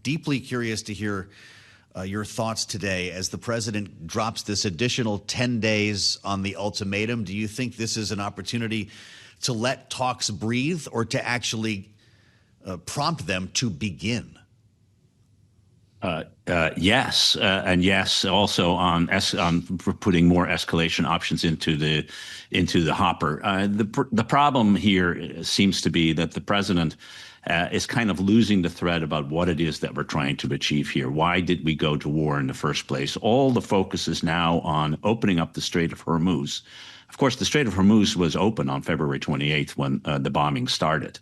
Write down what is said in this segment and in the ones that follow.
deeply curious to hear your thoughts today as the president drops this additional 10 days on the ultimatum. Do you think this is an opportunity to let talks breathe or to actually prompt them to begin? Yes, and yes, also on putting more escalation options into the hopper. The problem here seems to be that the president is kind of losing the thread about what it is that we're trying to achieve here. Why did we go to war in the first place? All the focus is now on opening up the Strait of Hormuz. Of course, the Strait of Hormuz was open on February 28th when the bombing started.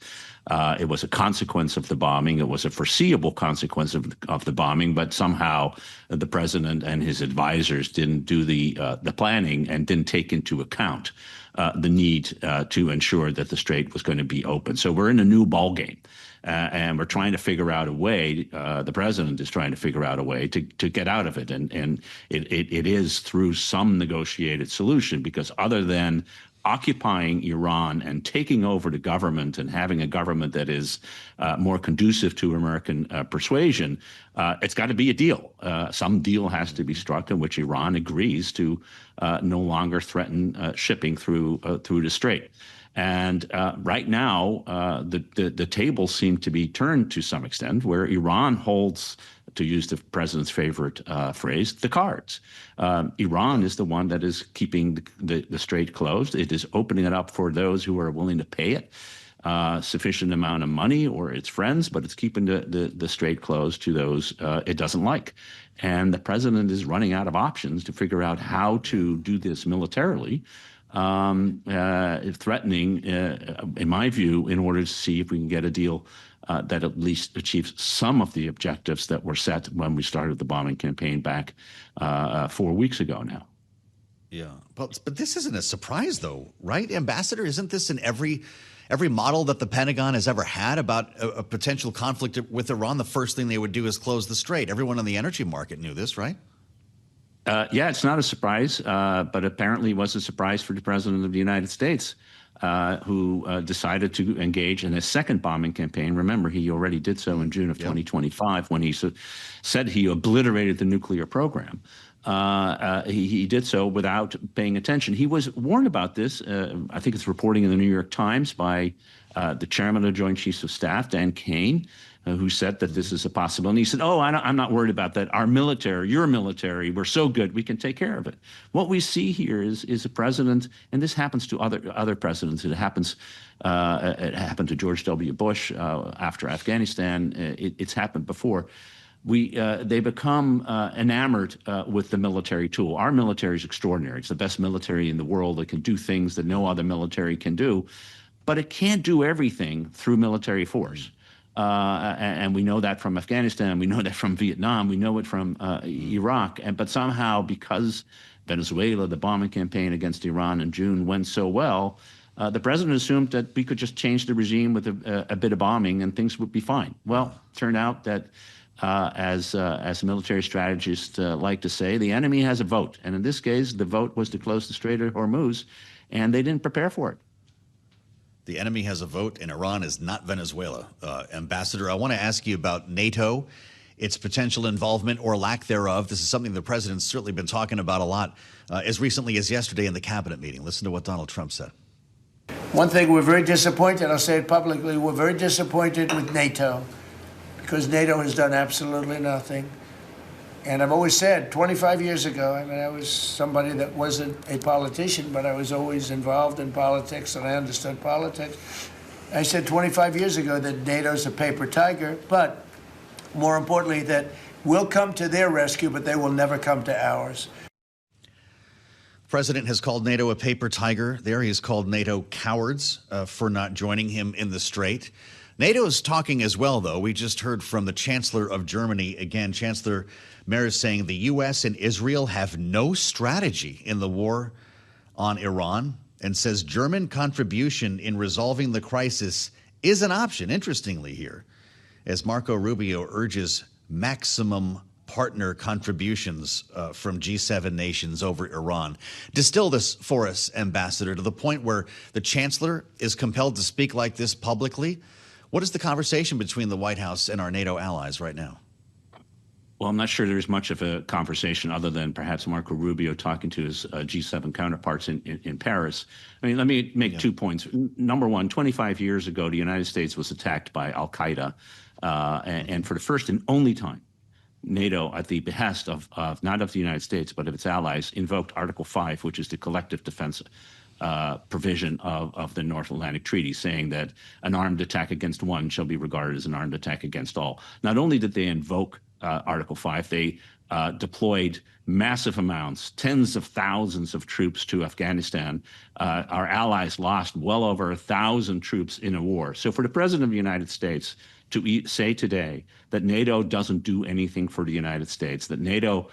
It was a consequence of the bombing. It was a foreseeable consequence of the bombing, but somehow the president and his advisors didn't do the planning and didn't take into account the need to ensure that the strait was going to be open. So we're in a new ballgame. And we're trying to figure out a way, the president is trying to figure out a way to get out of it. And it is through some negotiated solution, because other than occupying Iran and taking over the government and having a government that is more conducive to American persuasion, it's got to be a deal. Some deal has to be struck in which Iran agrees to no longer threaten shipping through the strait. And right now, the tables seem to be turned to some extent, where Iran holds, to use the president's favorite phrase, the cards. Iran is the one that is keeping the strait closed. It is opening it up for those who are willing to pay it sufficient amount of money or its friends, but it's keeping the strait closed to those it doesn't like. And the president is running out of options to figure out how to do this militarily, threatening, in my view, in order to see if we can get a deal that at least achieves some of the objectives that were set when we started the bombing campaign back 4 weeks ago now. Yeah, but this isn't a surprise, though, right, Ambassador? Isn't this in every model that the Pentagon has ever had about a potential conflict with Iran? The first thing they would do is close the strait. Everyone on the energy market knew this, right? Yeah, it's not a surprise, but apparently it was a surprise for the President of the United States, who decided to engage in a second bombing campaign. Remember, he already did so in June of 2025 when he said he obliterated the nuclear program. He did so without paying attention. He was warned about this. I think it's reporting in the New York Times by the chairman of the Joint Chiefs of Staff, Dan Kane, who said that this is a possibility. And he said, I'm not worried about that. Our military, your military, we're so good, we can take care of it. What we see here is a president, and this happens to other presidents. It happened to George W. Bush after Afghanistan. It's happened before. They become enamored with the military tool. Our military is extraordinary. It's the best military in the world. It can do things that no other military can do, but it can't do everything through military force. And we know that from Afghanistan. We know that from Vietnam. We know it from Iraq. But somehow, because Venezuela, the bombing campaign against Iran in June went so well, the president assumed that we could just change the regime with a bit of bombing and things would be fine. Well, it turned out that, as military strategists like to say, the enemy has a vote. And in this case, the vote was to close the Strait of Hormuz, and they didn't prepare for it. The enemy has a vote, and Iran is not Venezuela. Ambassador, I want to ask you about NATO, its potential involvement or lack thereof. This is something the president's certainly been talking about a lot, as recently as yesterday in the cabinet meeting. Listen to what Donald Trump said. One thing, we're very disappointed. I'll say it publicly. We're very disappointed with NATO because NATO has done absolutely nothing. And I've always said, 25 years ago, I mean, I was somebody that wasn't a politician, but I was always involved in politics and I understood politics. I said 25 years ago that NATO's a paper tiger, but more importantly, that we'll come to their rescue, but they will never come to ours. The president has called NATO a paper tiger. There he has called NATO cowards for not joining him in the strait. NATO is talking as well, though. We just heard from the Chancellor of Germany. Again, Chancellor Merz saying the U.S. and Israel have no strategy in the war on Iran, and says German contribution in resolving the crisis is an option, interestingly here, as Marco Rubio urges maximum partner contributions from G7 nations over Iran. Distill this for us, Ambassador, to the point where the Chancellor is compelled to speak like this publicly. What is the conversation between the White House and our NATO allies right now? Well, I'm not sure there's much of a conversation other than perhaps Marco Rubio talking to his G7 counterparts in Paris. I mean, let me make 2 points. Number one, 25 years ago, the United States was attacked by al-Qaeda, and for the first and only time, NATO, at the behest of not of the United States, but of its allies, invoked Article 5, which is the collective defense provision of the North Atlantic Treaty, saying that an armed attack against one shall be regarded as an armed attack against all. Not only did they invoke Article 5, they deployed massive amounts, tens of thousands of troops to Afghanistan. Our allies lost well over 1,000 troops in a war. So for the President of the United States to say today that NATO doesn't do anything for the United States, that NATO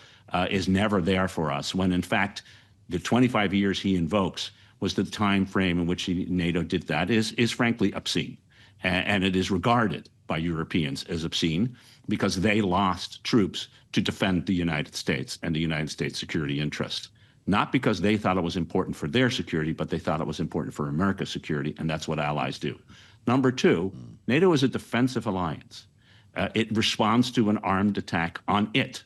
is never there for us, when in fact the 25 years he invokes was the time frame in which NATO did that, is frankly obscene. And it is regarded by Europeans as obscene because they lost troops to defend the United States and the United States security interest. Not because they thought it was important for their security, but they thought it was important for America's security, and that's what allies do. Number two, NATO is a defensive alliance. It responds to an armed attack on it.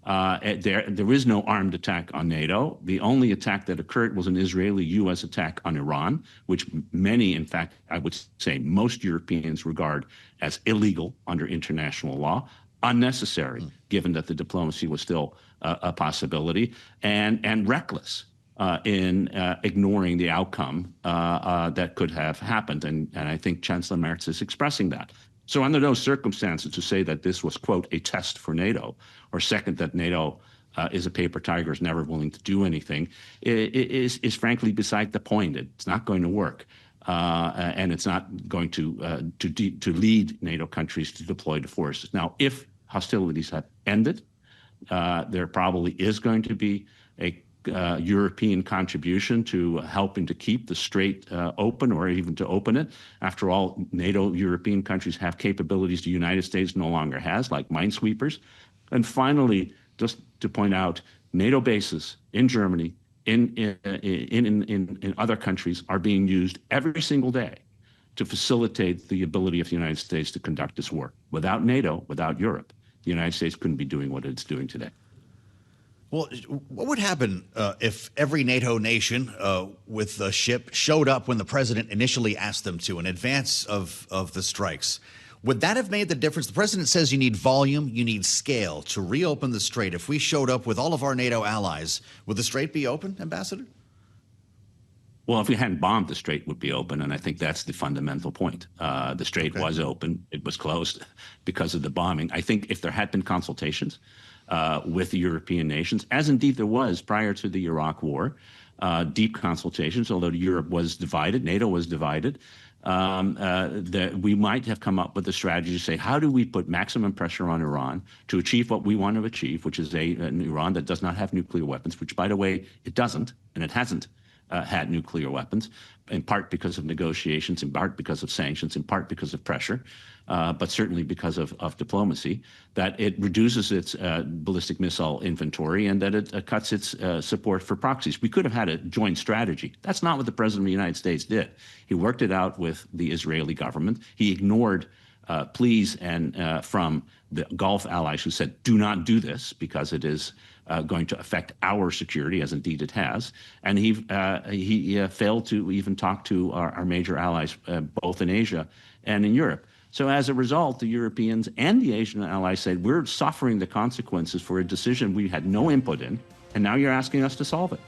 There is no armed attack on NATO. The only attack that occurred was an Israeli-U.S. attack on Iran, which many, in fact, I would say most Europeans regard as illegal under international law, unnecessary, given that the diplomacy was still a possibility, and reckless in ignoring the outcome that could have happened. And I think Chancellor Merz is expressing that. So under those circumstances, to say that this was, quote, a test for NATO, or second, that NATO is a paper tiger, is never willing to do anything, is frankly beside the point. It's not going to work. And it's not going to lead NATO countries to deploy the forces. Now, if hostilities have ended, there probably is going to be a European contribution to helping to keep the strait open, or even to open it. After all, NATO European countries have capabilities the United States no longer has, like minesweepers. And finally, just to point out, NATO bases in Germany, in other countries, are being used every single day to facilitate the ability of the United States to conduct this war. Without NATO, without Europe, the United States couldn't be doing what it's doing today. Well, what would happen if every NATO nation with a ship showed up when the president initially asked them to in advance of the strikes? Would that have made the difference? The president says you need volume, you need scale to reopen the strait. If we showed up with all of our NATO allies, would the strait be open, Ambassador? Well, if we hadn't bombed, the strait would be open, and I think that's the fundamental point. The strait was open. It was closed because of the bombing. I think if there had been consultations with the European nations, as indeed there was prior to the Iraq War, deep consultations, although Europe was divided, NATO was divided, that we might have come up with a strategy to say, how do we put maximum pressure on Iran to achieve what we want to achieve, which is an Iran that does not have nuclear weapons, which, by the way, it doesn't, and it hasn't had nuclear weapons, in part because of negotiations, in part because of sanctions, in part because of pressure, but certainly because of diplomacy, that it reduces its ballistic missile inventory, and that it cuts its support for proxies. We could have had a joint strategy. That's not what the President of the United States did. He worked it out with the Israeli government. He ignored pleas from the Gulf allies who said, do not do this because it is going to affect our security, as indeed it has. And he failed to even talk to our major allies, both in Asia and in Europe. So as a result, the Europeans and the Asian allies said, we're suffering the consequences for a decision we had no input in, and now you're asking us to solve it.